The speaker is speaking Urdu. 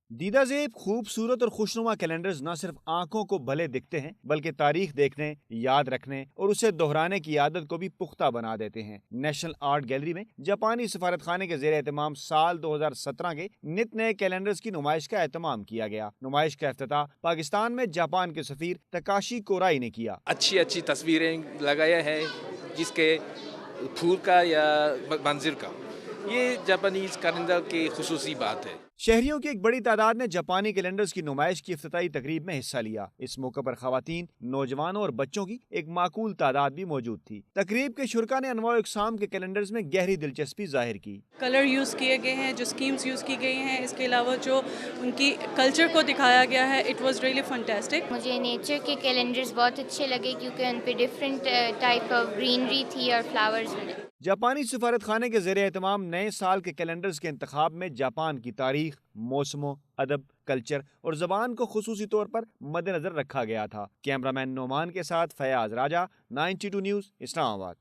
دیدہ زیب خوبصورت اور خوشنما کیلنڈرز نہ صرف آنکھوں کو بھلے دکھتے ہیں بلکہ تاریخ دیکھنے، یاد رکھنے اور اسے دہرانے کی عادت کو بھی پختہ بنا دیتے ہیں۔ نیشنل آرٹ گیلری میں جاپانی سفارت خانے کے زیر اہتمام سال 2017 کے نت نئے کیلنڈرز کی نمائش کا اہتمام کیا گیا۔ نمائش کا افتتاح پاکستان میں جاپان کے سفیر تکاشی کورائی نے کیا۔ اچھی اچھی تصویریں لگایا ہے جس کے پھول کا یا منظر کا، یہ جاپانیز کیلنڈر کی خصوصی بات ہے۔ شہریوں کی ایک بڑی تعداد نے جاپانی کیلنڈرز کی نمائش کی افتتاحی تقریب میں حصہ لیا۔ اس موقع پر خواتین، نوجوانوں اور بچوں کی ایک معقول تعداد بھی موجود تھی۔ تقریب کے شرکاء نے انواع و اقسام کے کیلنڈرز میں گہری دلچسپی ظاہر کی۔ کلر یوز کیے گئے ہیں، جو سکیمز یوز کی گئی ہیں، اس کے علاوہ جو ان کی کلچر کو دکھایا گیا ہے، اٹ واز ریئلی فنٹاسٹک۔ مجھے نیچر کے کیلنڈرز بہت اچھے لگے کیونکہ ان پہ ڈفرینٹ ٹائپ آف گرینری تھی اور فلاورز میں۔ جاپانی سفارت خانے کے زیر اہتمام نئے سال کے کیلنڈرز کے انتخاب میں جاپان کی تاریخ، موسموں، ادب، کلچر اور زبان کو خصوصی طور پر مد نظر رکھا گیا تھا۔ کیمرہ مین نعمان کے ساتھ فیاض راجہ، 92 نیوز، اسلام آباد۔